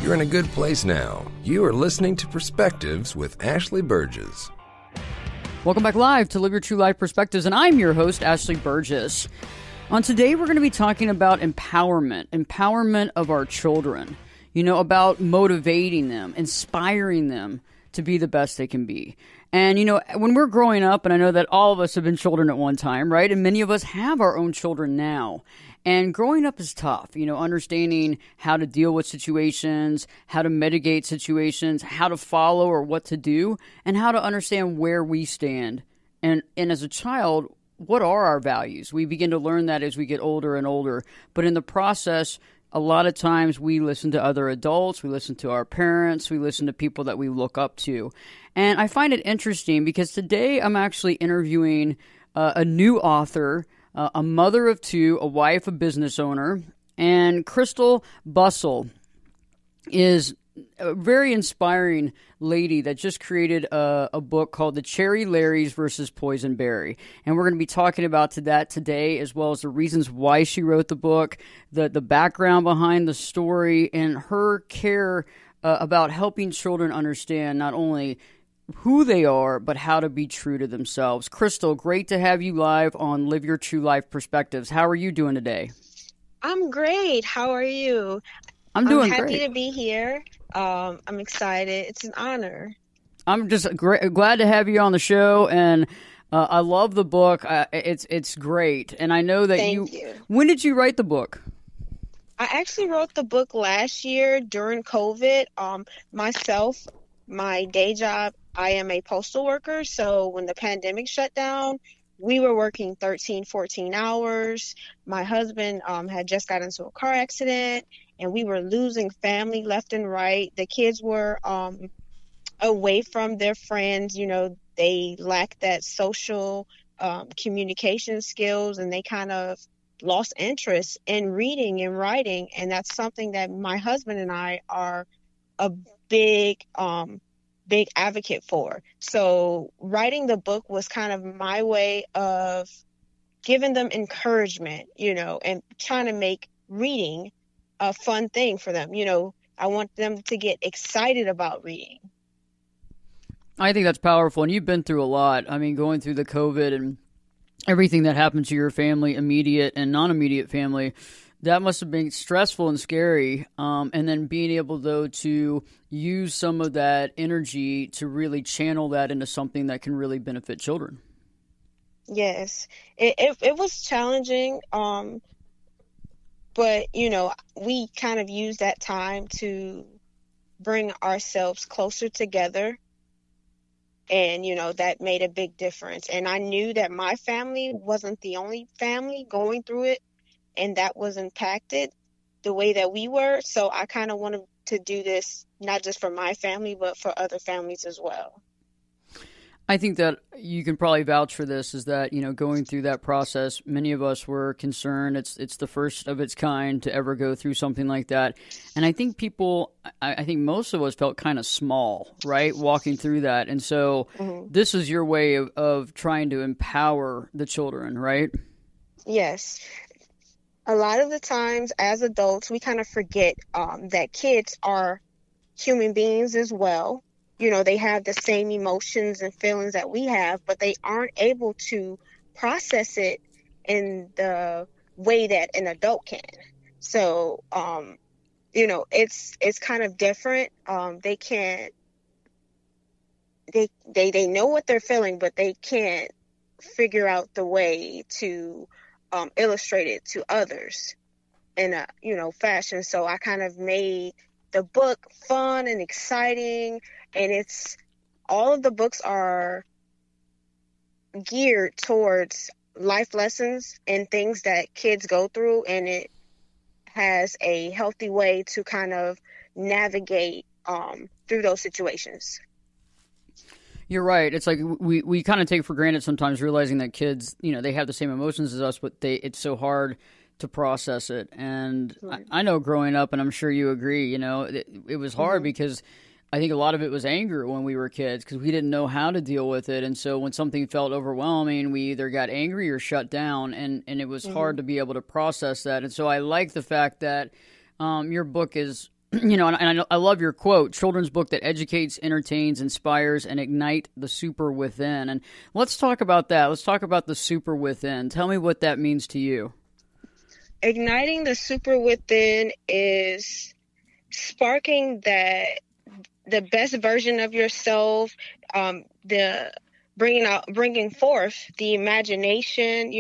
You're in a good place now. You are listening to Perspectives with Ashley Berges. Welcome back live to Live Your True Life Perspectives, and I'm your host, Ashley Berges. On today, we're going to be talking about empowerment of our children, about motivating them, inspiring them to be the best they can be. And, when we're growing up, and I know that all of us have been children at one time, right? And many of us have our own children now. And growing up is tough, understanding how to deal with situations, how to mitigate situations, how to follow or what to do, and how to understand where we stand. And as a child, what are our values? We begin to learn that as we get older and older. But in the process, a lot of times we listen to other adults, we listen to our parents, we listen to people that we look up to. And I find it interesting because today I'm actually interviewing a new author, a mother of two, a wife, a business owner, and Crystal Bussell is a very inspiring lady that just created a book called The Cherry Larrys versus Poison Berry. And we're going to be talking about that today, as well as the reasons why she wrote the book, the background behind the story, and her care about helping children understand not only who they are, but how to be true to themselves. Crystal, great to have you live on Live Your True Life Perspectives. How are you doing today? I'm great. How are you? I'm doing happy great. To be here. I'm excited. It's an honor. I'm just glad to have you on the show, and I love the book. It's great, and I know that Thank you. When did you write the book? I actually wrote the book last year during COVID. Myself, my day job, I am a postal worker, so when the pandemic shut down, we were working 13, 14 hours. My husband had just got into a car accident, and we were losing family left and right. The kids were away from their friends. They lacked that social communication skills, and they kind of lost interest in reading and writing. And that's something that my husband and I are a big advocate for. So writing the book was kind of my way of giving them encouragement, and trying to make reading a fun thing for them. I want them to get excited about reading. I think that's powerful. And you've been through a lot. I mean, going through the COVID and everything that happened to your family, immediate and non-immediate family, that must have been stressful and scary. And then being able, though, to use some of that energy to really channel that into something that can really benefit children. Yes, it was challenging. But, we kind of used that time to bring ourselves closer together. And, that made a big difference. And I knew that my family wasn't the only family going through it, and that was impacted the way that we were. So I kind of wanted to do this not just for my family, but for other families as well. I think that you can probably vouch for this, is that, going through that process, many of us were concerned. It's the first of its kind to ever go through something like that. And I think I think most of us felt kind of small, right, walking through that. And so This is your way of trying to empower the children, right? Yes. A lot of the times as adults, we kind of forget that kids are human beings as well. They have the same emotions and feelings that we have, but they aren't able to process it in the way that an adult can. So, it's kind of different. They can't, they know what they're feeling, but they can't figure out the way to illustrate it to others in a, fashion. So I kind of made the book fun and exciting, and all of the books are geared towards life lessons and things that kids go through, and it has a healthy way to kind of navigate through those situations. You're right. It's like we kind of take for granted sometimes, realizing that kids, they have the same emotions as us, but it's so hard to process it. And I know growing up, and I'm sure you agree, it was hard because I think a lot of it was anger when we were kids because we didn't know how to deal with it. And so when something felt overwhelming, we either got angry or shut down, and it was hard to be able to process that. And so I like the fact that your book is and I love your quote, children's book that educates, entertains, inspires, and ignite the super within. And let's talk about that. Let's talk about the super within. Tell me what that means to you. Igniting the super within is sparking the best version of yourself, the bringing forth the imagination,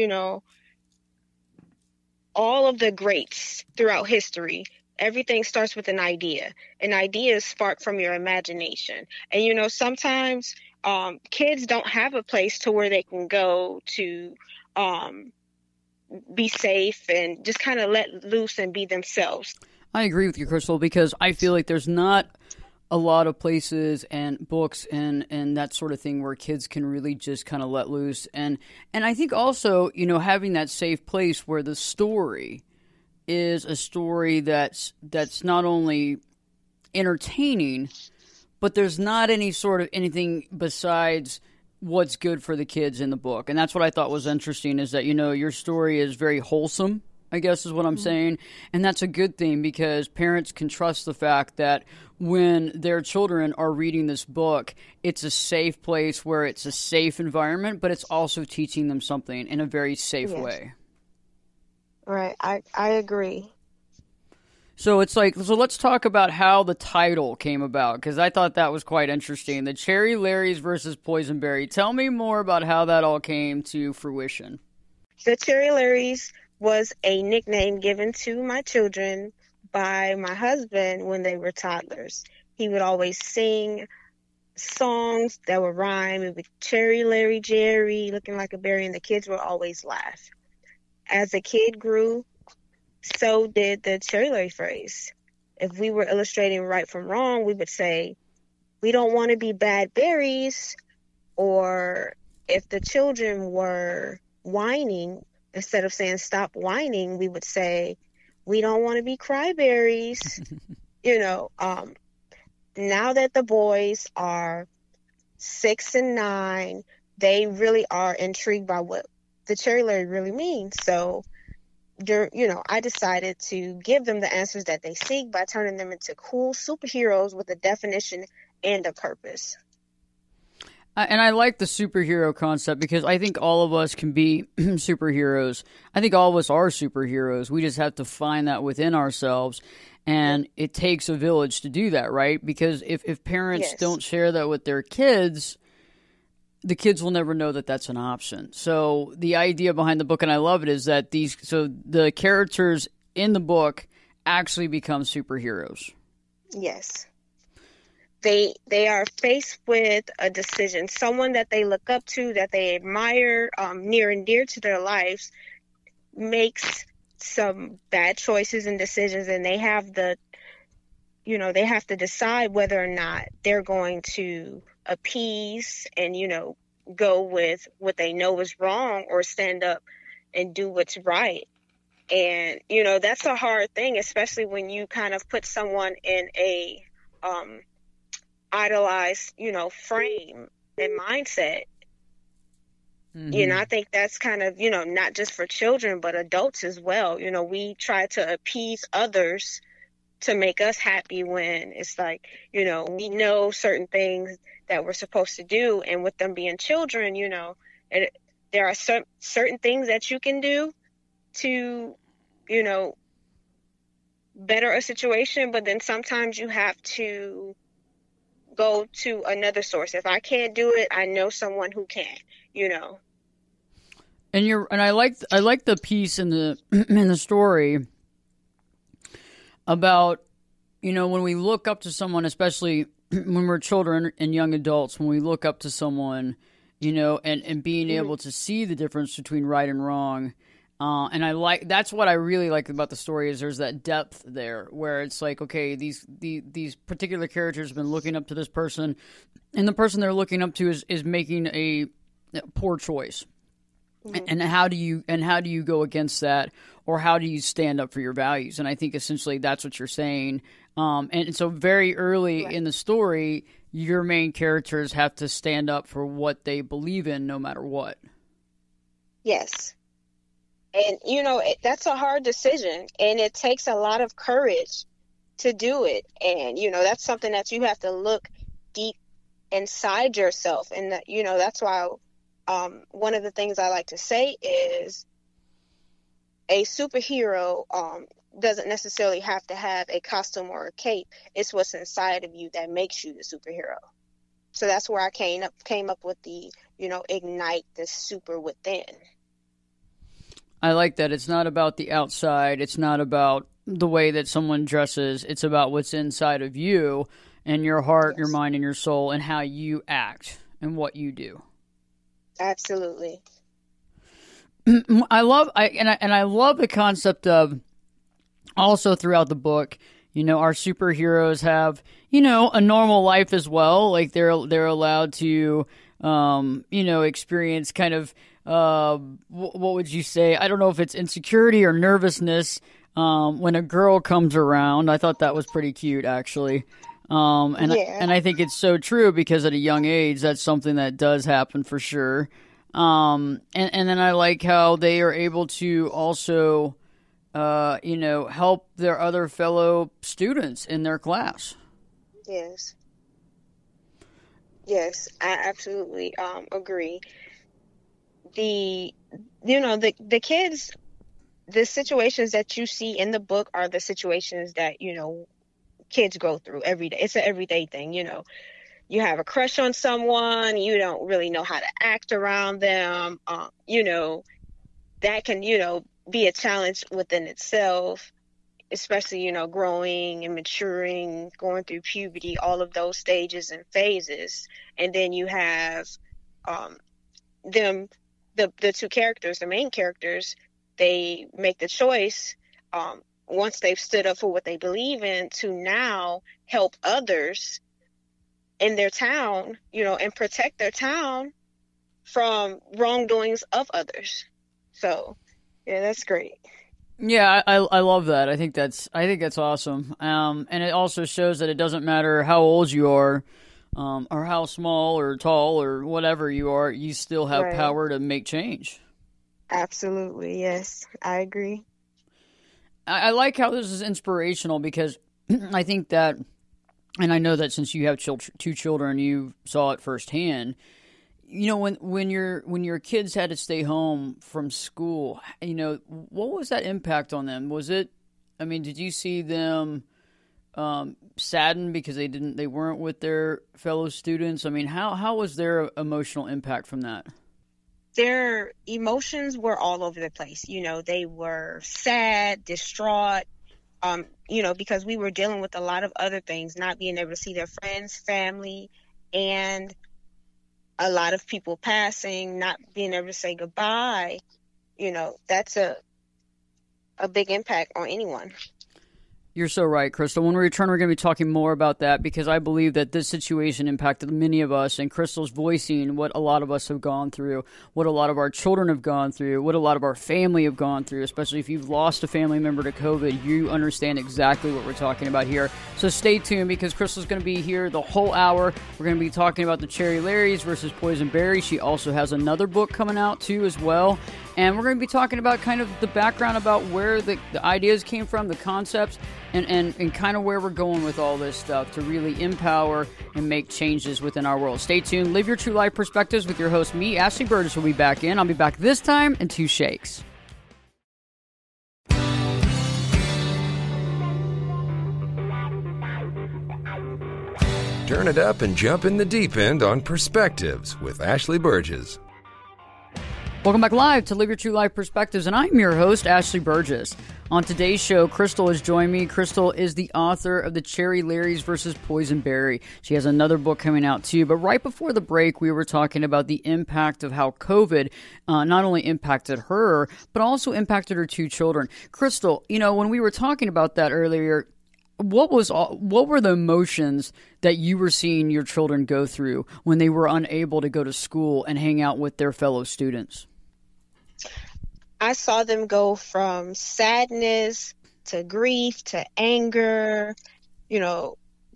all of the greats throughout history. Everything starts with an idea. An idea is sparked from your imagination. And, sometimes kids don't have a place to where they can go to be safe and just kind of let loose and be themselves. I agree with you, Crystal, because I feel like there's not a lot of places and books and that sort of thing where kids can really just kind of let loose. And I think also, having that safe place where the story is a story that's not only entertaining, but there's not any sort of anything besides what's good for the kids in the book. And that's what I thought was interesting, is that, your story is very wholesome, I guess is what I'm saying. And that's a good thing, because parents can trust the fact that when their children are reading this book, it's a safe place where it's a safe environment, but it's also teaching them something in a very safe way. Right. I agree. So let's talk about how the title came about, because I thought that was quite interesting. The Cherry Larrys versus Poisonberry. Tell me more about how that all came to fruition. The Cherry Larrys was a nickname given to my children by my husband when they were toddlers. He would always sing songs that would rhyme. It would be Cherry, Larry, Jerry, looking like a berry, and the kids would always laugh. As the kid grew, so did the Cherry Larry phrase. If we were illustrating right from wrong, we would say, we don't want to be bad berries. Or if the children were whining, instead of saying stop whining, we would say, we don't want to be cryberries. Now that the boys are 6 and 9, they really are intrigued by what the Cherry Larry really means. So, I decided to give them the answers that they seek by turning them into cool superheroes with a definition and a purpose. And I like the superhero concept, because I think all of us can be superheroes. I think all of us are superheroes. We just have to find that within ourselves. And it takes a village to do that, right? Because if parents don't share that with their kids, the kids will never know that that's an option. So the idea behind the book, and I love it, is that the characters in the book actually become superheroes. Yes. They are faced with a decision. Someone that they look up to, that they admire, near and dear to their lives, makes some bad choices and decisions, and they have to decide whether or not they're going to appease and, go with what they know is wrong, or stand up and do what's right. And, that's a hard thing, especially when you kind of put someone in a idolized, frame and mindset. Mm-hmm. I think that's kind of, not just for children, but adults as well. We try to appease others to make us happy, when it's like, we know certain things that we're supposed to do. And with them being children, there are certain things that you can do to, better a situation. But then sometimes you have to go to another source. If I can't do it, I know someone who can, And I like the piece in the story about, when we look up to someone, especially when we're children and young adults, when we look up to someone, and being able to see the difference between right and wrong. And that's what I really like about the story, is there's that depth there where it's like, okay, these particular characters have been looking up to this person, and the person they're looking up to is making a poor choice. Mm-hmm. And how do you go against that, or how do you stand up for your values? And I think essentially that's what you're saying. And so very early in the story, your main characters have to stand up for what they believe in, no matter what. Yes. And, that's a hard decision, and it takes a lot of courage to do it. And, that's something that you have to look deep inside yourself. And, that's why one of the things I like to say is a superhero doesn't necessarily have to have a costume or a cape. It's what's inside of you that makes you the superhero. So that's where I came up with the, ignite the super within. I like that. It's not about the outside. It's not about the way that someone dresses. It's about what's inside of you and your heart, your mind, and your soul, and how you act and what you do. Absolutely. I love the concept of also throughout the book, our superheroes have, a normal life as well. Like they're allowed to, experience kind of, what would you say? I don't know if it's insecurity or nervousness when a girl comes around. I thought that was pretty cute, actually. And I think it's so true because at a young age, that's something that does happen for sure. And then I like how they are able to also, help their other fellow students in their class. Yes. Yes, I absolutely agree. The kids, the situations that you see in the book are the situations that, kids go through every day. It's an everyday thing, You have a crush on someone, you don't really know how to act around them. That can, be a challenge within itself, especially, growing and maturing, going through puberty, all of those stages and phases. And then you have the two characters, the main characters, they make the choice once they've stood up for what they believe in to now help others in their town, and protect their town from wrongdoings of others. So, yeah, that's great. Yeah, I love that. I think that's awesome. And it also shows that it doesn't matter how old you are, or how small or tall or whatever you are, you still have power to make change. Absolutely, yes, I agree. I like how this is inspirational because I think that, and I know that since you have two children, you saw it firsthand. When your kids had to stay home from school, what was that impact on them? Did you see them saddened because they weren't with their fellow students? How was their emotional impact from that? Their emotions were all over the place. They were sad, distraught, because we were dealing with a lot of other things, not being able to see their friends, family, and a lot of people passing, not being able to say goodbye. That's a big impact on anyone. You're so right, Crystal. When we return, we're going to be talking more about that because I believe that this situation impacted many of us, and Crystal's voicing what a lot of us have gone through, what a lot of our children have gone through, what a lot of our family have gone through, especially if you've lost a family member to COVID. You understand exactly what we're talking about here. So stay tuned because Crystal's going to be here the whole hour. We're going to be talking about the Cherry Larrys versus Poison Berry. She also has another book coming out, too, as well. And we're going to be talking about kind of the background about where the ideas came from, the concepts, and kind of where we're going with all this stuff to really empower and make changes within our world. Stay tuned. Live your true life perspectives with your host, me, Ashley Berges, will be back in. I'll be back this time in 2 shakes. Turn it up and jump in the deep end on Perspectives with Ashley Berges. Welcome back live to Live Your True Life Perspectives, and I'm your host, Ashley Berges. On today's show, Crystal has joined me. Crystal is the author of the Cherry Larrys versus Poison Berry. She has another book coming out too, but right before the break, we were talking about the impact of how COVID not only impacted her, but also impacted her 2 children. Crystal, when we were talking about that earlier, what were the emotions that you were seeing your children go through when they were unable to go to school and hang out with their fellow students? I saw them go from sadness to grief to anger,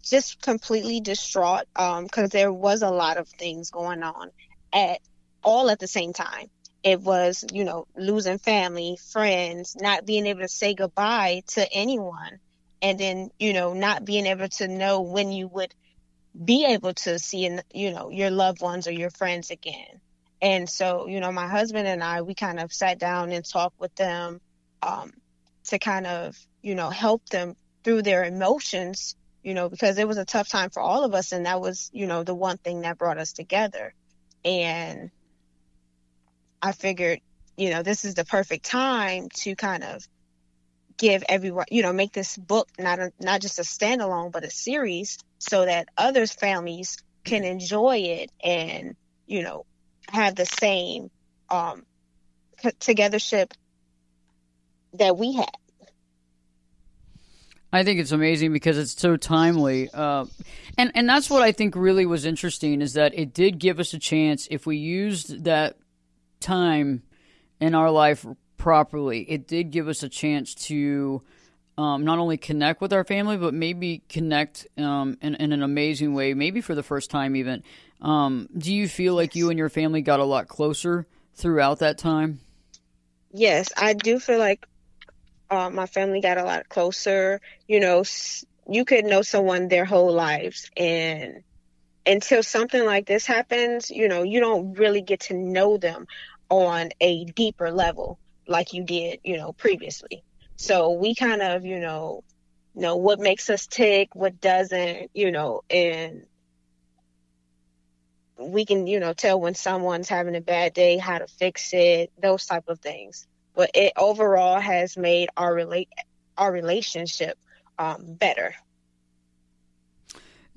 just completely distraught because there was a lot of things going on at the same time. It was, losing family, friends, not being able to say goodbye to anyone. and then, not being able to know when you would be able to see, your loved ones or your friends again. And so, my husband and I, we kind of sat down and talked with them to kind of, help them through their emotions, because it was a tough time for all of us. And that was, the one thing that brought us together. And I figured, this is the perfect time to kind of give everyone, make this book not just a standalone, but a series, so that others' families can enjoy it and, have the same togethership that we had. I think it's amazing because it's so timely. And that's what I think really was interesting, is that it did give us a chance, if we used that time in our life properly, it did give us a chance to not only connect with our family, but maybe connect in an amazing way, maybe for the first time even. Do you feel like you and your family got a lot closer throughout that time? Yes, I do feel like my family got a lot closer. You could know someone their whole lives, and until something like this happens, you don't really get to know them on a deeper level like you did, previously. So we kind of, know what makes us tick, what doesn't, and we can, tell when someone's having a bad day, how to fix it, those type of things. But it overall has made our relationship better.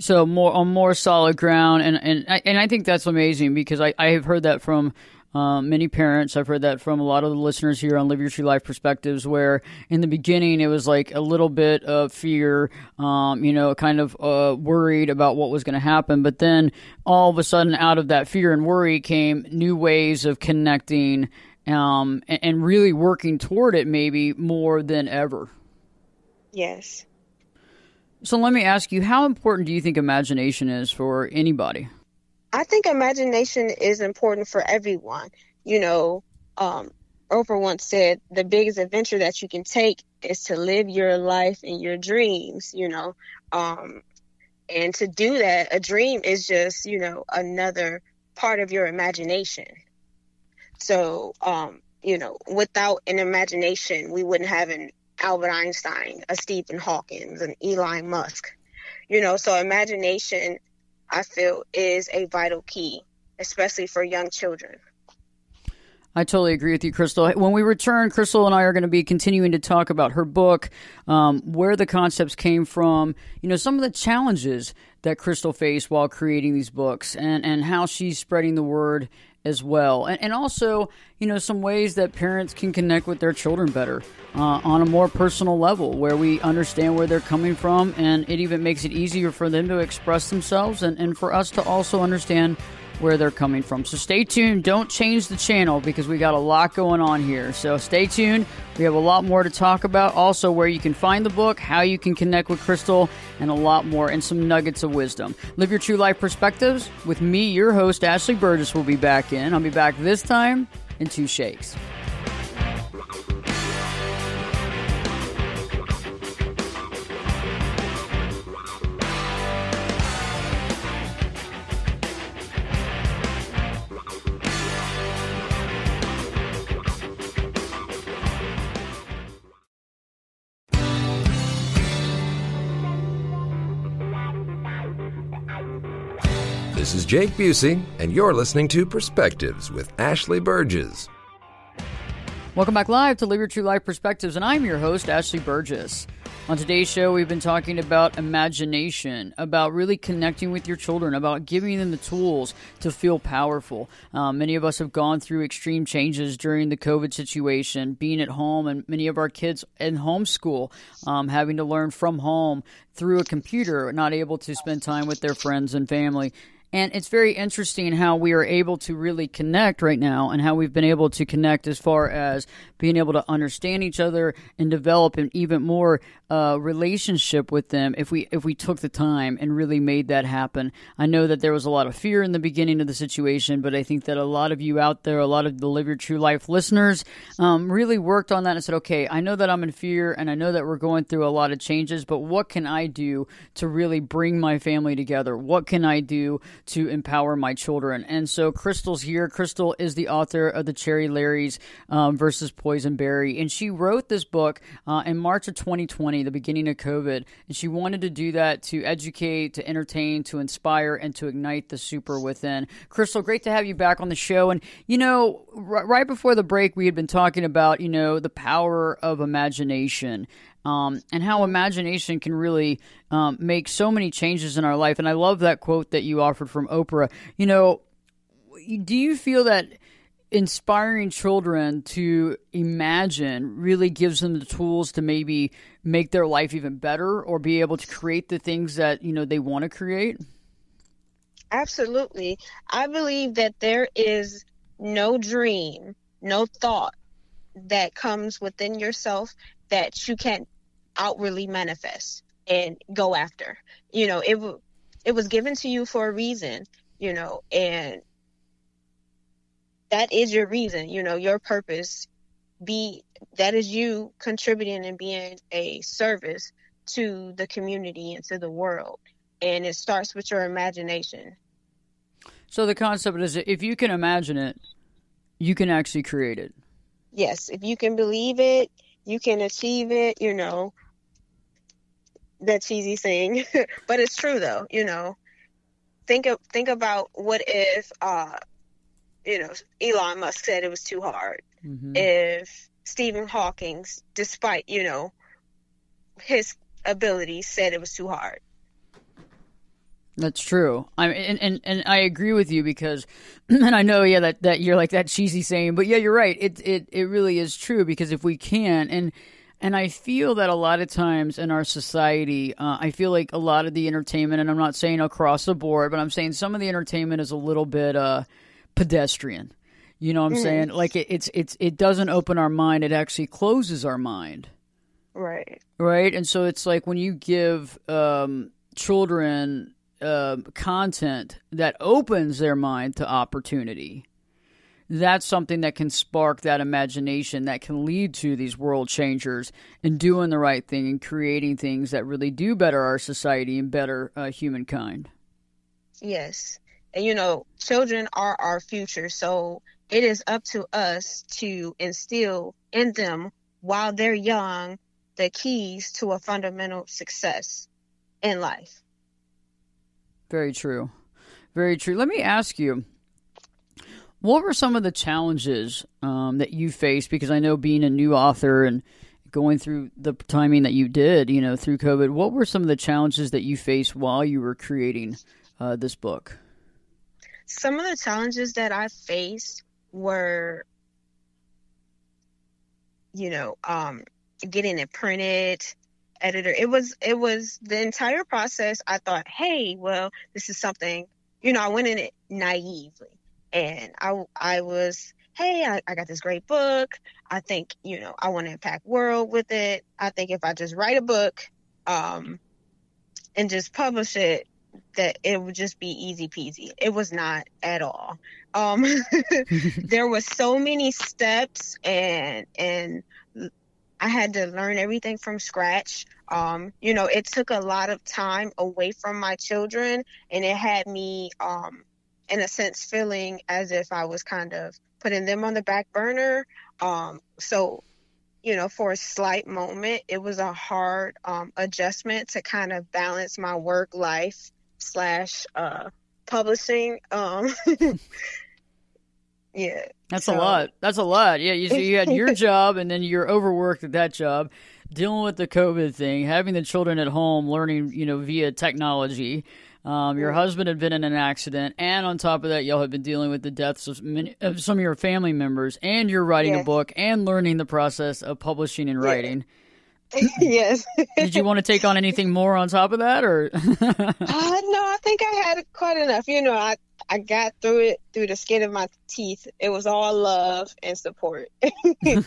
So on more solid ground, and I think that's amazing, because I have heard that from many parents. I've heard that from a lot of the listeners here on Live Your True Life Perspectives, where in the beginning it was like a little bit of fear, kind of worried about what was going to happen. But then all of a sudden, out of that fear and worry came new ways of connecting and really working toward it, maybe more than ever. Yes. So let me ask you, how important do you think imagination is for anybody? I think imagination is important for everyone. Oprah once said, the biggest adventure that you can take is to live your life in your dreams, and to do that, a dream is just, another part of your imagination. So, without an imagination, we wouldn't have an Albert Einstein, a Stephen Hawking, an Elon Musk, so imagination, I feel, is a vital key, especially for young children. I totally agree with you, Crystal. When we return, Crystal and I are going to be continuing to talk about her book, where the concepts came from, some of the challenges that Crystal faced while creating these books, and how she's spreading the word as well. And also, some ways that parents can connect with their children better on a more personal level, where we understand where they're coming from, and it even makes it easier for them to express themselves, and for us to also understand where they're coming from. So stay tuned. Don't change the channel, because we got a lot going on here. So stay tuned. We have a lot more to talk about. Also, where you can find the book, how you can connect with Crystal, and a lot more, and some nuggets of wisdom. Live Your True Life Perspectives with me, your host, Ashley Berges, will be back in. I'll be back this time in 2 shakes. This is Jake Bussell, and you're listening to Perspectives with Ashley Berges. Welcome back live to Live Your True Life Perspectives, and I'm your host, Ashley Berges. On today's show, we've been talking about imagination, about really connecting with your children, about giving them the tools to feel powerful. Many of us have gone through extreme changes during the COVID situation, being at home, and many of our kids in homeschool, having to learn from home through a computer, not able to spend time with their friends and family. And it's very interesting how we are able to really connect right now, and how we've been able to connect as far as being able to understand each other and develop an even more relationship with them if we took the time and really made that happen. I know that there was a lot of fear in the beginning of the situation, but I think that a lot of you out there, a lot of the Live Your True Life listeners, really worked on that and said, okay, I know that I'm in fear and I know that we're going through a lot of changes, but what can I do to really bring my family together? What can I do to empower my children? And so Crystal's here. Crystal is the author of the Cherry Larry's versus Poison Berry, and she wrote this book in March of 2020, the beginning of COVID, and she wanted to do that to educate, to entertain, to inspire, and to ignite the super within. Crystal, great to have you back on the show. And, you know, right before the break, we had been talking about, you know, the power of imagination. And how imagination can really make so many changes in our life. And I love that quote that you offered from Oprah. You know, do you feel that inspiring children to imagine really gives them the tools to maybe make their life even better, or be able to create the things that, you know, they want to create? Absolutely. I believe that there is no dream, no thought that comes within yourself that you can't outwardly manifest and go after. You know, it was given to you for a reason, you know, and that is your reason, you know, your purpose. That is you contributing and being a service to the community and to the world. And it starts with your imagination. So the concept is, if you can imagine it, you can actually create it. Yes, if you can believe it, you can achieve it, you know. That cheesy saying, but it's true though, you know. Think about what if you know, Elon Musk said it was too hard. Mm-hmm. If Stephen Hawking, despite, you know, his abilities, said it was too hard. That's true. And I agree with you, because, and I know, yeah, that you're like that cheesy saying, but yeah, you're right. It really is true, because if we can, and I feel that a lot of times in our society, I feel like a lot of the entertainment, and I'm not saying across the board, but I'm saying some of the entertainment is a little bit pedestrian. You know what I'm saying? Like it doesn't open our mind. It actually closes our mind. Right. Right. And so it's like when you give children content that opens their mind to opportunity, that's something that can spark that imagination that can lead to these world changers and doing the right thing and creating things that really do better our society and better humankind. Yes. And, you know, children are our future. So it is up to us to instill in them, while they're young, the keys to a fundamental success in life. Very true. Very true. Let me ask you, what were some of the challenges that you faced? Because I know, being a new author and going through the timing that you did, you know, through COVID, what were some of the challenges that you faced while you were creating this book? Some of the challenges that I faced were, you know, getting it printed, editor. It was the entire process. I thought, hey, well, this is something, you know, I went in it naively. And I was, hey, I got this great book. I think, you know, I want to impact world with it. I think if I just write a book and just publish it, that it would just be easy peasy. It was not at all. There was so many steps, and I had to learn everything from scratch. You know, it took a lot of time away from my children, and it had me in a sense feeling as if I was kind of putting them on the back burner. So, you know, for a slight moment, it was a hard adjustment to kind of balance my work life / publishing. Yeah. That's a lot. That's a lot. Yeah. You had your job, and then you're overworked at that job, dealing with the COVID thing, having the children at home, learning, you know, via technology. Your husband had been in an accident, and on top of that, y'all had been dealing with the deaths of some of your family members, and you're writing a book and learning the process of publishing and writing. Yes. Did you want to take on anything more on top of that, or? No, I think I had quite enough. I got through it through the skin of my teeth. It was all love and support. I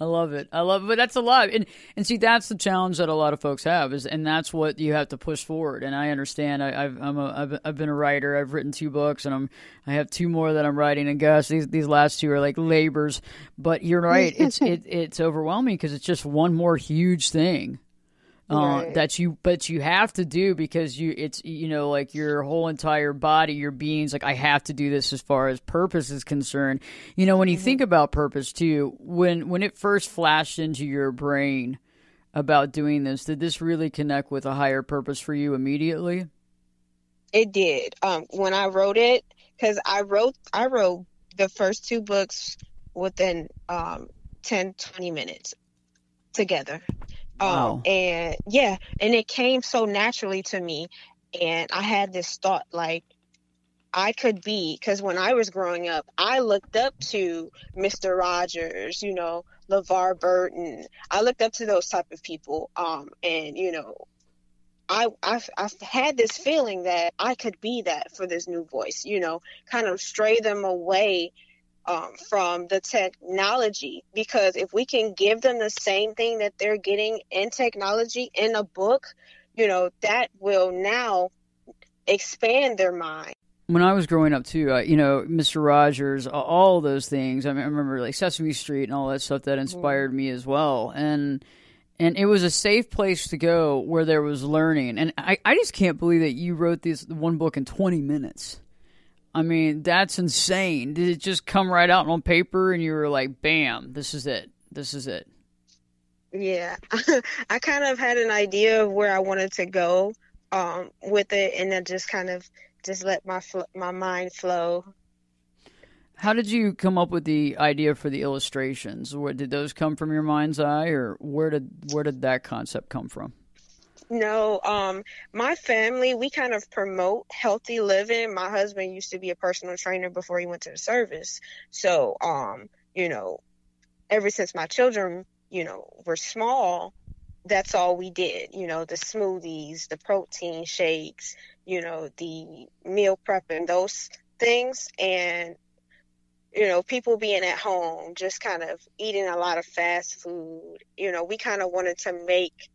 love it. But that's a lot. And see, that's the challenge that a lot of folks have and that's what you have to push forward. And I understand. I've been a writer. I've written 2 books, and I have 2 more that I'm writing. And gosh, these last 2 are like labors. But you're right. It's overwhelming because it's just one more huge thing. Right. That you have to do because like your whole entire body, your being's like, I have to do this as far as purpose is concerned. When you think about purpose too, when it first flashed into your brain about doing this, did this really connect with a higher purpose for you immediately? It did. When I wrote it, because I wrote the first 2 books within 10-20 minutes together. Wow. And it came so naturally to me. And I had this thought, like, I could be, because when I was growing up, I looked up to Mr. Rogers, LeVar Burton. I looked up to those type of people. I've had this feeling that I could be that for this new voice, kind of stray them away from the technology, because if we can give them the same thing that they're getting in technology in a book, that will now expand their mind. When I was growing up too, Mr. Rogers, all those things. I remember like Sesame Street and all that stuff that inspired me as well. And it was a safe place to go where there was learning. And I just can't believe that you wrote this one book in 20 minutes. I mean, that's insane. Did it just come right out on paper and you were like, bam, this is it? Yeah. I kind of had an idea of where I wanted to go with it, and then just kind of just let my mind flow. How did you come up with the idea for the illustrations? Did those come from your mind's eye, or where did that concept come from? No, my family, we kind of promote healthy living. My husband used to be a personal trainer before he went to the service. So, ever since my children, were small, that's all we did. The smoothies, the protein shakes, the meal prep and those things. And, people being at home, just kind of eating a lot of fast food. We kind of wanted to make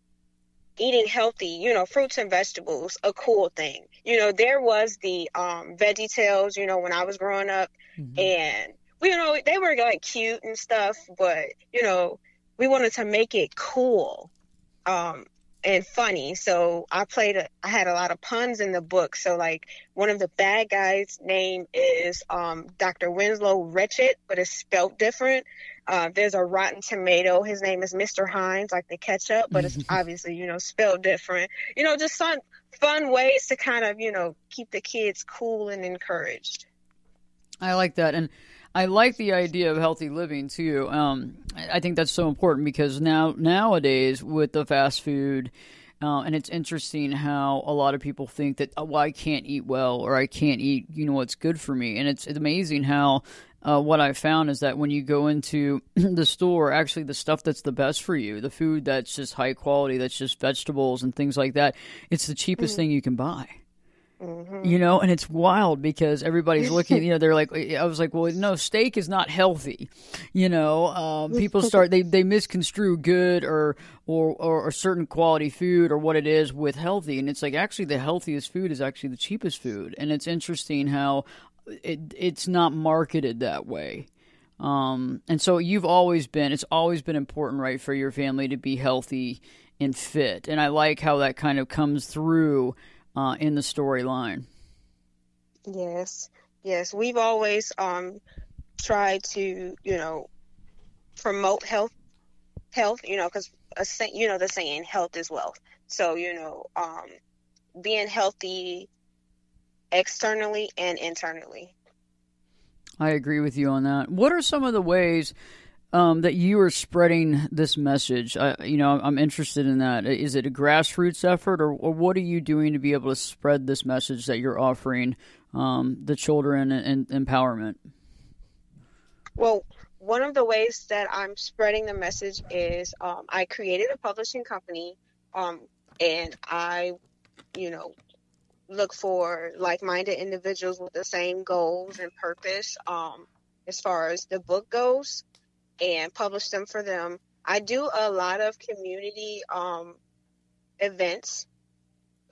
eating healthy, fruits and vegetables, a cool thing. There was the Veggie Tales, when I was growing up, and they were like cute and stuff, but we wanted to make it cool and funny. So I had a lot of puns in the book. So like one of the bad guys' name is Dr. Winslow Wretched, but it's spelled different. There's a rotten tomato. His name is Mr. Hines, like the ketchup, but it's obviously, spelled different. Just some fun ways to kind of, keep the kids cool and encouraged. I like that. And I like the idea of healthy living too. I think that's so important because nowadays with the fast food, and it's interesting how a lot of people think that, I can't eat well, or I can't eat, what's good for me. And it's amazing how what I found is that when you go into the store, actually the stuff that's the best for you, the food that's just high quality, that's just vegetables and things like that, it's the cheapest thing you can buy. And it's wild because everybody's looking, they're like, I was like, well, no, steak is not healthy. People they misconstrue good or certain quality food or what it is with healthy. And it's like, actually the healthiest food is actually the cheapest food. And it's interesting how it's not marketed that way. And so it's always been important, right, for your family to be healthy and fit. And I like how that kind of comes through in the storyline. Yes. We've always tried to, promote health, because the saying, health is wealth. So, being healthy externally and internally. I agree with you on that. What are some of the ways that you are spreading this message? I'm interested in that. Is it a grassroots effort, or what are you doing to be able to spread this message that you're offering the children and empowerment? Well, one of the ways that I'm spreading the message is I created a publishing company, and I, look for like-minded individuals with the same goals and purpose as far as the book goes, and publish them for them. I do a lot of community events.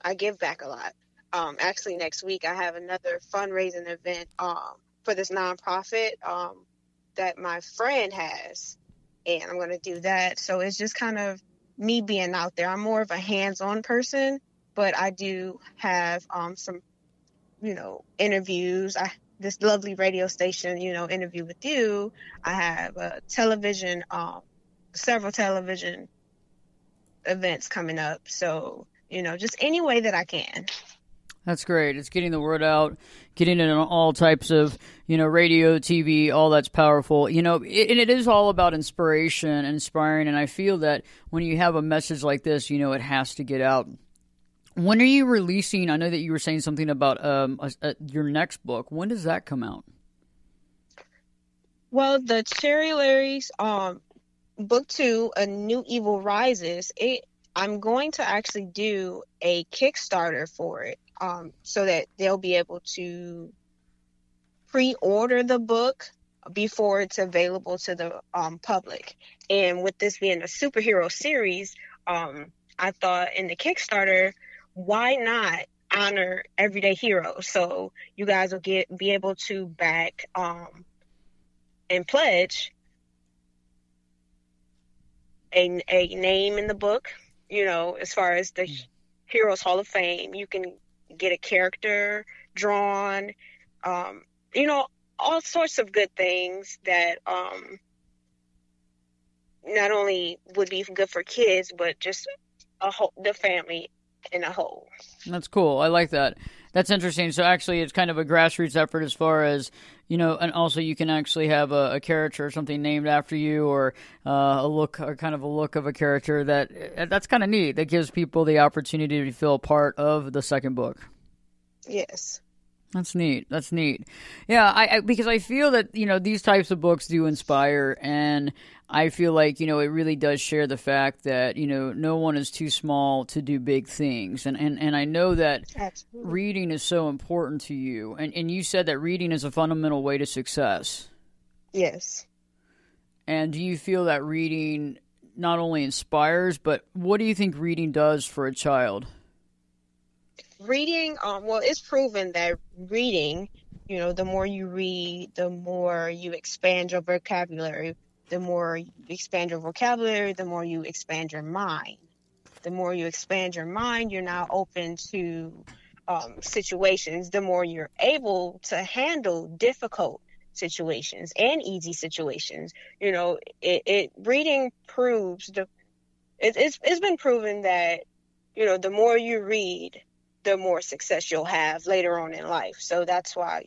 I give back a lot. Actually, next week I have another fundraising event for this nonprofit that my friend has, and I'm going to do that. So it's just kind of me being out there. I'm more of a hands-on person, but I do have some, interviews. This lovely radio station, interview with you. I have a television, several television events coming up. So, just any way that I can. That's great. It's getting the word out, getting it on all types of, radio, TV, all that's powerful. And it is all about inspiration, inspiring. And I feel that when you have a message like this, it has to get out. When are you releasing? I know that you were saying something about your next book. When does that come out? Well, the Cherry Larry's book 2, A New Evil Rises. I'm going to actually do a Kickstarter for it, so that they'll be able to pre-order the book before it's available to the public. And with this being a superhero series, I thought in the Kickstarter, why not honor everyday heroes? So you guys will be able to back and pledge a name in the book. As far as the Heroes Hall of Fame, you can get a character drawn, all sorts of good things that not only would be good for kids, but just the family in a whole. That's cool. I like that. That's interesting. So actually it's kind of a grassroots effort as far as, and also you can actually have a character or something named after you, or a look of a character that's kind of neat. That gives people the opportunity to feel a part of the second book. Yes. That's neat. Yeah, because I feel that, these types of books do inspire, and I feel like, it really does share the fact that, no one is too small to do big things. And I know that Absolutely. Reading is so important to you. And you said that reading is a fundamental way to success. Yes. And do you feel that reading not only inspires, but what do you think reading does for a child? Reading, well, it's proven that reading, the more you read, the more you expand your vocabulary. The more you expand your vocabulary, the more you expand your mind. The more you expand your mind, you're now open to situations. The more you're able to handle difficult situations and easy situations. Reading proves it's been proven that, the more you read, the more success you'll have later on in life. So that's why,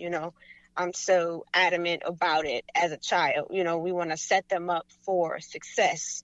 I'm so adamant about it as a child. We want to set them up for success.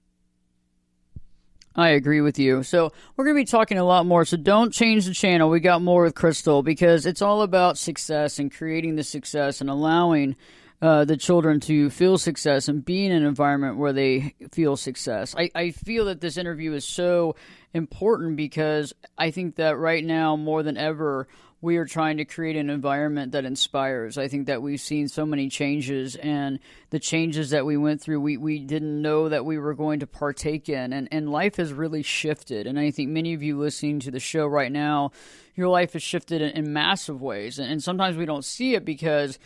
I agree with you. So we're going to be talking a lot more. So don't change the channel. We got more with Crystal, because it's all about success and creating the success and allowing the children to feel success and be in an environment where they feel success. I feel that this interview is so important because I think that right now, more than ever, we are trying to create an environment that inspires. I think that we've seen so many changes, and the changes that we went through, we didn't know that we were going to partake in. And life has really shifted. And I think many of you listening to the show right now, your life has shifted in massive ways. And sometimes we don't see it because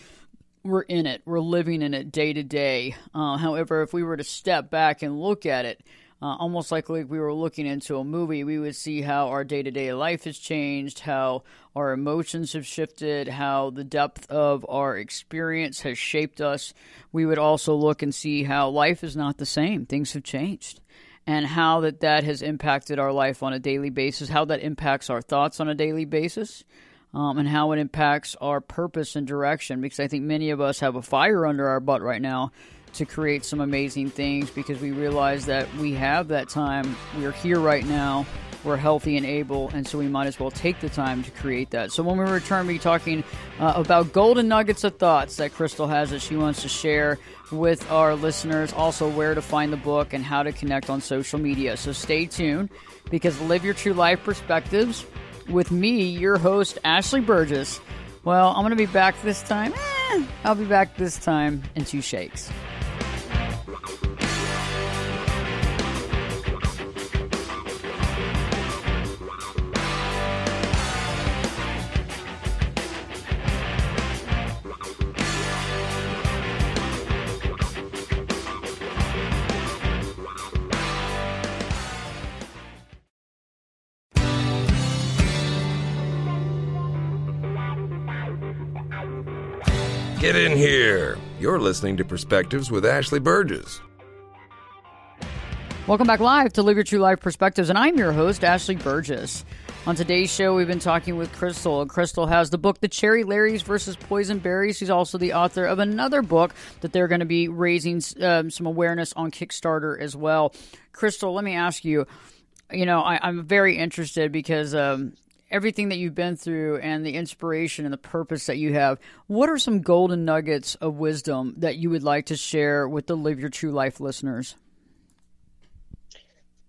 we're in it. We're living in it day to day. However, if we were to step back and look at it, almost like we were looking into a movie, we would see how our day-to-day life has changed, how our emotions have shifted, how the depth of our experience has shaped us. We would also look and see how life is not the same. Things have changed. And how that has impacted our life on a daily basis, how that impacts our thoughts on a daily basis, and how it impacts our purpose and direction. Because I think many of us have a fire under our butt right now to create some amazing things, because we realize that we have that time. We are here right now, we're healthy and able, and so we might as well take the time to create that. So when we return, we'll be talking about golden nuggets of thoughts that Crystal has that she wants to share with our listeners, also where to find the book and how to connect on social media. So stay tuned, because Live Your True Life Perspectives with me, your host, Ashley Berges. Well, I'm going to be back this time. I'll be back this time in 2 shakes. Get in here. You're listening to Perspectives with Ashley Berges. Welcome back live to Live Your True Life Perspectives, and I'm your host, Ashley Berges. On today's show, we've been talking with Crystal, and Crystal has the book, The Cherry Larrys versus Poison Berries. She's also the author of another book that they're going to be raising some awareness on Kickstarter as well. Crystal, let me ask you, I'm very interested because everything that you've been through and the inspiration and the purpose that you have, what are some golden nuggets of wisdom that you would like to share with the Live Your True Life listeners?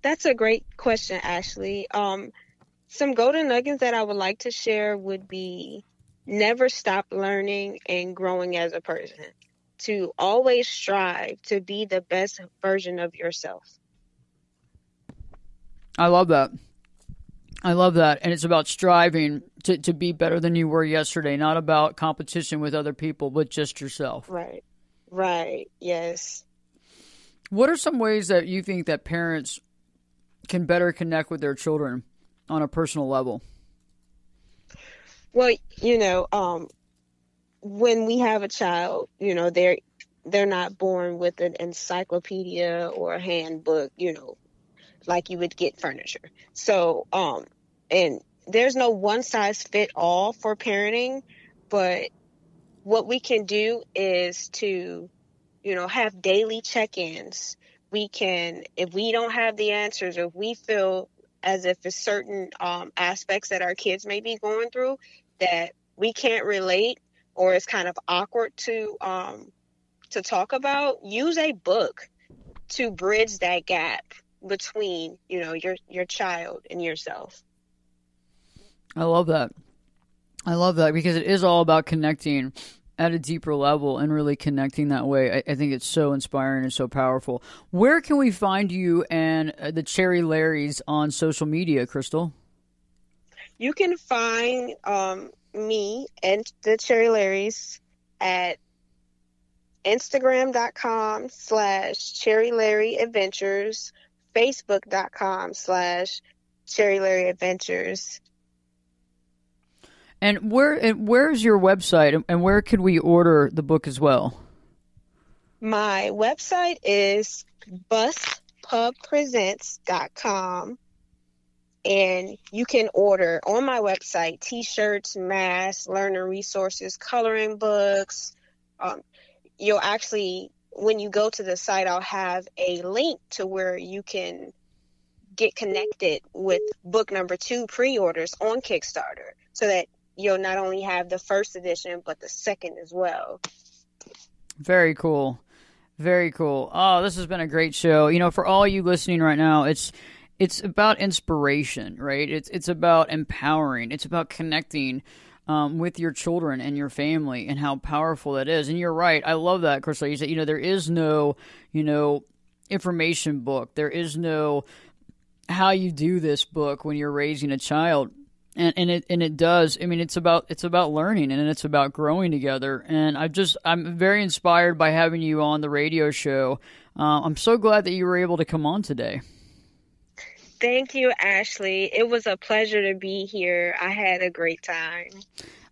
That's a great question, Ashley. Some golden nuggets that I would like to share would be never stop learning and growing as a person, to always strive to be the best version of yourself. I love that. And it's about striving to be better than you were yesterday, not about competition with other people, but just yourself. Right. Yes. What are some ways that you think that parents can better connect with their children on a personal level? Well, when we have a child, they're not born with an encyclopedia or a handbook, like you would get furniture. So, and there's no one size fit all for parenting, but what we can do is to, have daily check-ins. We can, if we don't have the answers, or if we feel as if it's certain aspects that our kids may be going through that we can't relate, or it's kind of awkward to talk about, use a book to bridge that gap between, your child and yourself. I love that because it is all about connecting at a deeper level and really connecting that way. I think it's so inspiring and so powerful. Where can we find you and the Cherry Larrys on social media, Crystal? You can find me and the Cherry Larrys at Instagram.com/Cherry Larry Adventures, Facebook.com/Cherry Larry Adventures. And where's your website, and where could we order the book as well? My website is buspubpresents.com, and you can order on my website t-shirts, masks, learner resources, coloring books. You'll actually, when you go to the site, I'll have a link to where you can get connected with book number 2 pre-orders on Kickstarter, so that you'll not only have the first edition, but the second as well. Very cool. Very cool. Oh, this has been a great show. For all you listening right now, it's about inspiration, right? It's about empowering. It's about connecting with your children and your family, and how powerful that is. And you're right. I love that, Crystal. You said, there is no, information book. There is no how you do this book when you're raising a child. And it does. I mean, it's about learning, and it's about growing together. And I'm very inspired by having you on the radio show. I'm so glad that you were able to come on today. Thank you, Ashley. It was a pleasure to be here. I had a great time.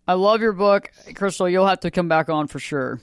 I love your book, Crystal. You'll have to come back on for sure.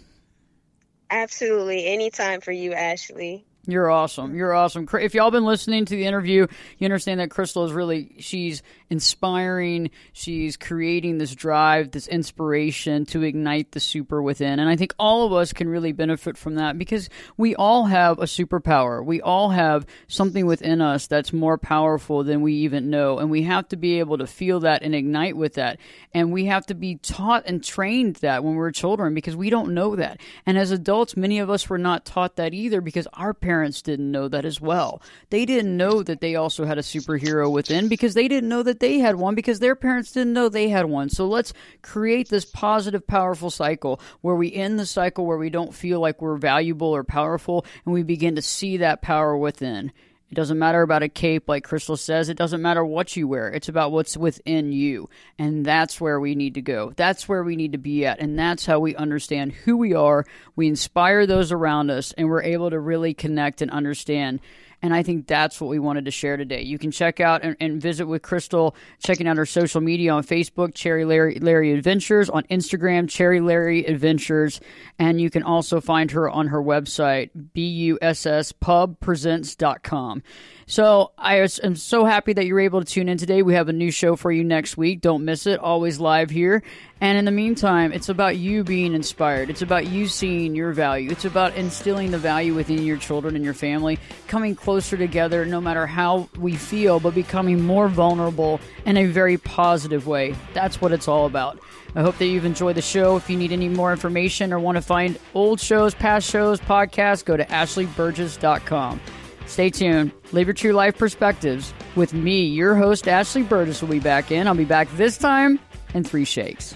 Absolutely. Anytime for you, Ashley. You're awesome. You're awesome. If y'all been listening to the interview, you understand that Crystal is she's inspiring. She's creating this drive, this inspiration to ignite the super within. And I think all of us can really benefit from that because we all have a superpower. We all have something within us that's more powerful than we even know. And we have to be able to feel that and ignite with that. And we have to be taught and trained that when we're children because we don't know that. And as adults, many of us were not taught that either because our parents didn't know that as well. They didn't know that they also had a superhero within because they didn't know that they had one because their parents didn't know they had one. So let's create this positive, powerful cycle where we end the cycle where we don't feel like we're valuable or powerful and we begin to see that power within. It doesn't matter about a cape, like Crystal says. It doesn't matter what you wear. It's about what's within you. And that's where we need to go. That's where we need to be at. And that's how we understand who we are. We inspire those around us, and we're able to really connect and understand. And I think that's what we wanted to share today. You can check out and visit with Crystal, checking out her social media on Facebook, Cherry Larry Adventures, on Instagram, Cherry Larry Adventures, and you can also find her on her website, busspubpresents.com. So I am so happy that you're able to tune in today. We have a new show for you next week. Don't miss it. Always live here. And in the meantime, it's about you being inspired. It's about you seeing your value. It's about instilling the value within your children and your family, coming closer together no matter how we feel, but becoming more vulnerable in a very positive way. That's what it's all about. I hope that you've enjoyed the show. If you need any more information or want to find old shows, past shows, podcasts, go to ashleyberges.com. Stay tuned. Live your true life perspectives with me, your host, Ashley Berges, will be back in. I'll be back this time in 3 shakes.